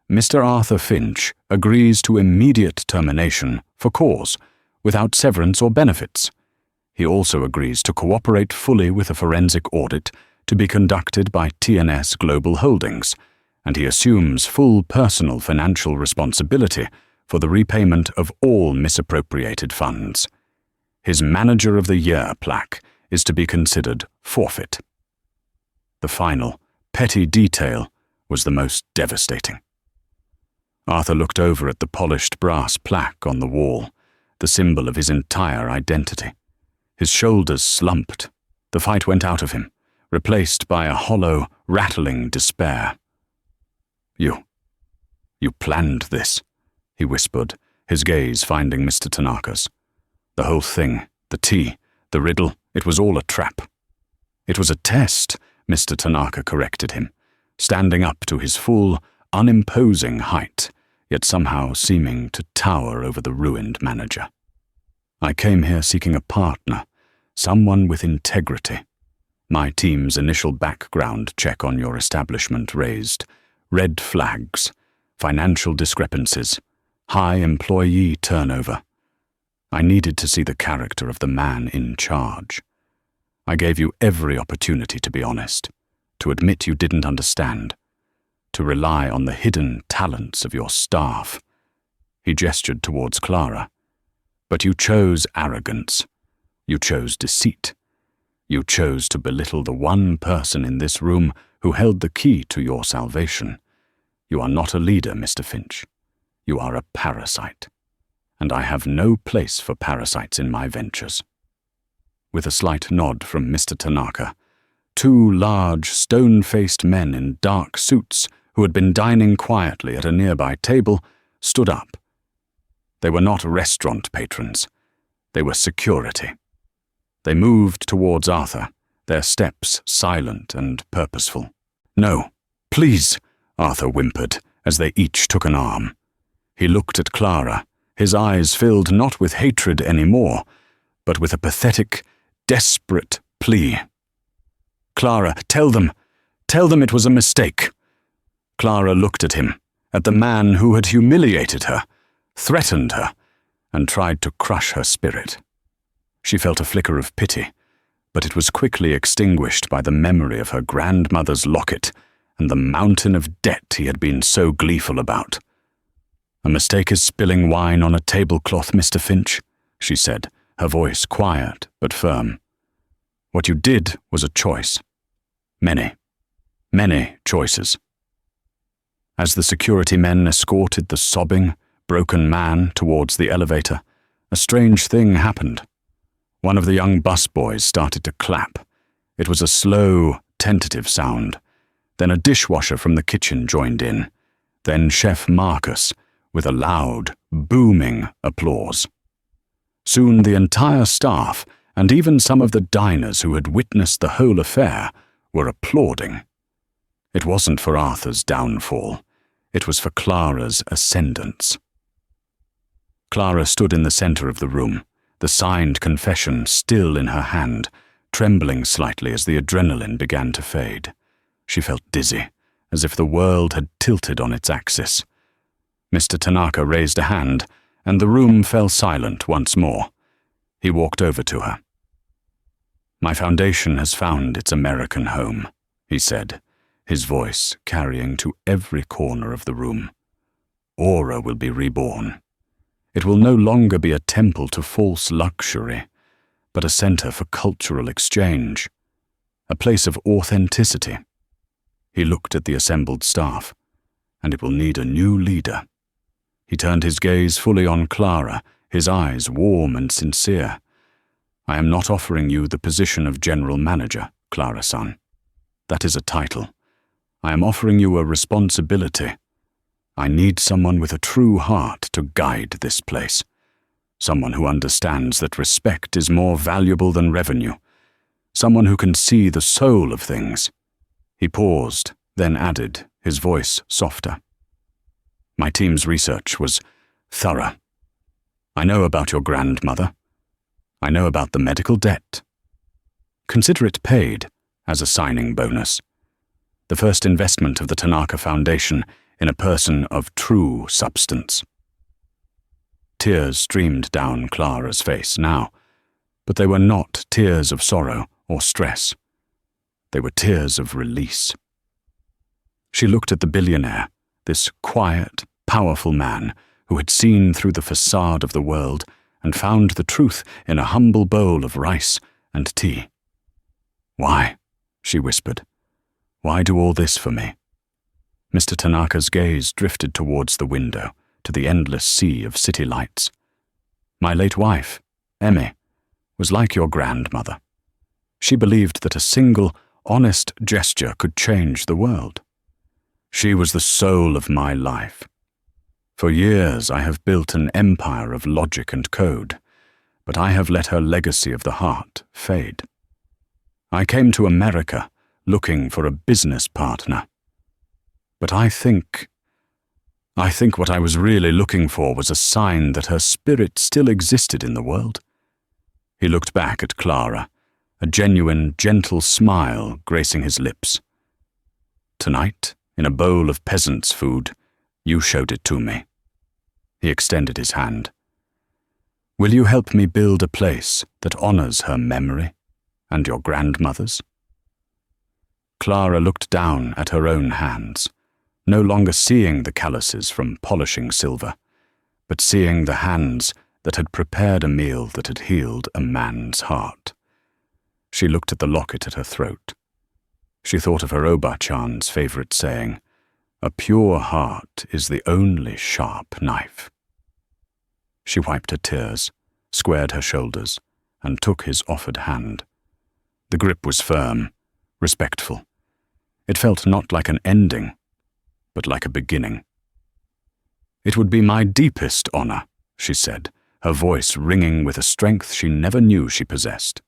[SPEAKER 1] Mr. Arthur Finch agrees to immediate termination for cause, without severance or benefits. He also agrees to cooperate fully with a forensic audit to be conducted by TNS Global Holdings, and he assumes full personal financial responsibility for the repayment of all misappropriated funds. His Manager of the Year plaque is to be considered forfeit. The final, petty detail was the most devastating. Arthur looked over at the polished brass plaque on the wall, the symbol of his entire identity. His shoulders slumped. The fight went out of him, replaced by a hollow, rattling despair. You planned this, he whispered, his gaze finding Mr. Tanaka's. The whole thing, the tea, the riddle, it was all a trap. It was a test, Mr. Tanaka corrected him, standing up to his full, unimposing height, yet somehow seeming to tower over the ruined manager. I came here seeking a partner, someone with integrity. My team's initial background check on your establishment raised red flags, financial discrepancies, high employee turnover. I needed to see the character of the man in charge. I gave you every opportunity to be honest, to admit you didn't understand, to rely on the hidden talents of your staff. He gestured towards Clara. But you chose arrogance. You chose deceit. You chose to belittle the one person in this room who held the key to your salvation. You are not a leader, Mr. Finch. You are a parasite, and I have no place for parasites in my ventures." With a slight nod from Mr. Tanaka, two large, stone-faced men in dark suits who had been dining quietly at a nearby table stood up. They were not restaurant patrons. They were security. They moved towards Arthur, their steps silent and purposeful. "No, please," Arthur whimpered as they each took an arm. He looked at Clara, his eyes filled not with hatred anymore, but with a pathetic, desperate plea. "Clara, tell them it was a mistake." Clara looked at him, at the man who had humiliated her, threatened her, and tried to crush her spirit. She felt a flicker of pity, but it was quickly extinguished by the memory of her grandmother's locket and the mountain of debt he had been so gleeful about. "A mistake is spilling wine on a tablecloth, Mr. Finch," she said, her voice quiet but firm. "What you did was a choice. Many choices." As the security men escorted the sobbing, broken man towards the elevator, a strange thing happened. One of the young busboys started to clap. It was a slow, tentative sound. Then a dishwasher from the kitchen joined in. Then Chef Marcus, with a loud, booming applause. Soon the entire staff, and even some of the diners who had witnessed the whole affair, were applauding. It wasn't for Arthur's downfall. It was for Clara's ascendance. Clara stood in the center of the room, the signed confession still in her hand, trembling slightly as the adrenaline began to fade. She felt dizzy, as if the world had tilted on its axis. Mr. Tanaka raised a hand, and the room fell silent once more. He walked over to her. "My foundation has found its American home," he said, his voice carrying to every corner of the room. "Aura will be reborn. It will no longer be a temple to false luxury, but a center for cultural exchange, a place of authenticity." He looked at the assembled staff, "and it will need a new leader." He turned his gaze fully on Clara, his eyes warm and sincere. "I am not offering you the position of general manager, Clara-san. That is a title. I am offering you a responsibility. I need someone with a true heart to guide this place. Someone who understands that respect is more valuable than revenue. Someone who can see the soul of things." He paused, then added, his voice softer. "My team's research was thorough. I know about your grandmother. I know about the medical debt. Consider it paid as a signing bonus. The first investment of the Tanaka Foundation in a person of true substance." Tears streamed down Clara's face now, but they were not tears of sorrow or stress. They were tears of release. She looked at the billionaire, this quiet, powerful man who had seen through the facade of the world and found the truth in a humble bowl of rice and tea. "Why?" she whispered. "Why do all this for me?" Mr. Tanaka's gaze drifted towards the window, to the endless sea of city lights. "My late wife, Emmy, was like your grandmother. She believed that a single, honest gesture could change the world. She was the soul of my life. For years I have built an empire of logic and code, but I have let her legacy of the heart fade. I came to America looking for a business partner. But I think what I was really looking for was a sign that her spirit still existed in the world." He looked back at Clara, a genuine, gentle smile gracing his lips. "Tonight, in a bowl of peasants' food, you showed it to me." He extended his hand. "Will you help me build a place that honors her memory and your grandmother's?" Clara looked down at her own hands, no longer seeing the calluses from polishing silver, but seeing the hands that had prepared a meal that had healed a man's heart. She looked at the locket at her throat. She thought of her Oba-chan's favorite saying, A pure heart is the only sharp knife. She wiped her tears, squared her shoulders, and took his offered hand. The grip was firm, respectful. It felt not like an ending, but like a beginning. "It would be my deepest honor," she said, her voice ringing with a strength she never knew she possessed.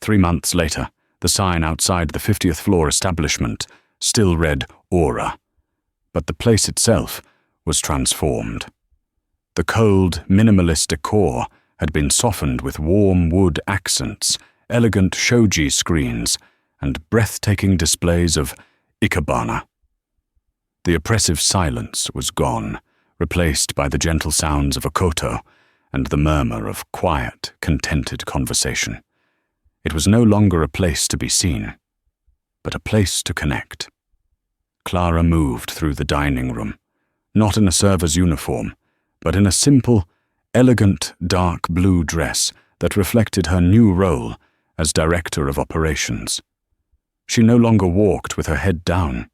[SPEAKER 1] 3 months later, the sign outside the 50th floor establishment still read Aura, but the place itself was transformed. The cold, minimalist decor had been softened with warm wood accents, elegant shoji screens, and breathtaking displays of ikebana. The oppressive silence was gone, replaced by the gentle sounds of a koto and the murmur of quiet, contented conversation. It was no longer a place to be seen, but a place to connect. Clara moved through the dining room, not in a server's uniform, but in a simple, elegant dark blue dress that reflected her new role as director of operations. She no longer walked with her head down.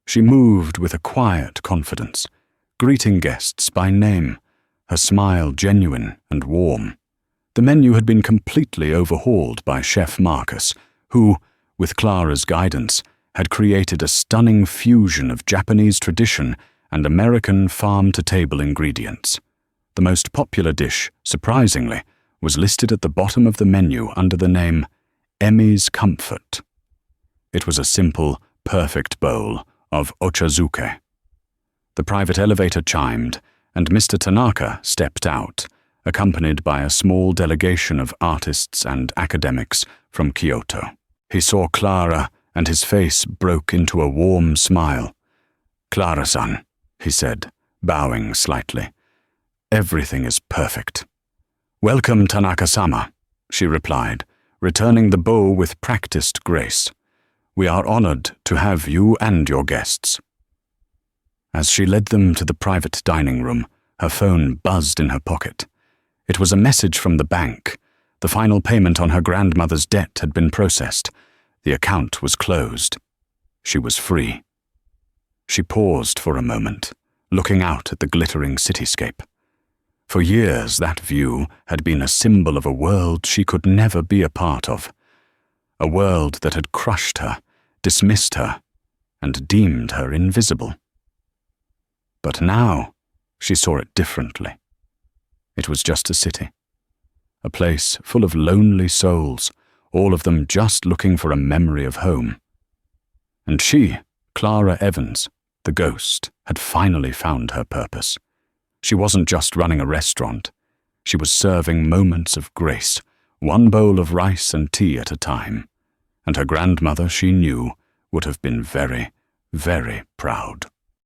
[SPEAKER 1] She moved with a quiet confidence, greeting guests by name, her smile genuine and warm. The menu had been completely overhauled by Chef Marcus, who, with Clara's guidance, had created a stunning fusion of Japanese tradition and American farm-to-table ingredients. The most popular dish, surprisingly, was listed at the bottom of the menu under the name Emmy's Comfort. It was a simple, perfect bowl of ochazuke. The private elevator chimed, and Mr. Tanaka stepped out, accompanied by a small delegation of artists and academics from Kyoto. He saw Clara, and his face broke into a warm smile. "Clara-san," he said, bowing slightly. "Everything is perfect." "Welcome, Tanaka-sama," she replied, returning the bow with practiced grace. "We are honored to have you and your guests." As she led them to the private dining room, her phone buzzed in her pocket. It was a message from the bank. The final payment on her grandmother's debt had been processed. The account was closed. She was free. She paused for a moment, looking out at the glittering cityscape. For years, that view had been a symbol of a world she could never be a part of. A world that had crushed her, dismissed her, and deemed her invisible. But now, she saw it differently. It was just a city. A place full of lonely souls, all of them just looking for a memory of home. And she, Clara Evans, the ghost, had finally found her purpose. She wasn't just running a restaurant. She was serving moments of grace, one bowl of rice and tea at a time. And her grandmother, she knew, would have been very, very proud.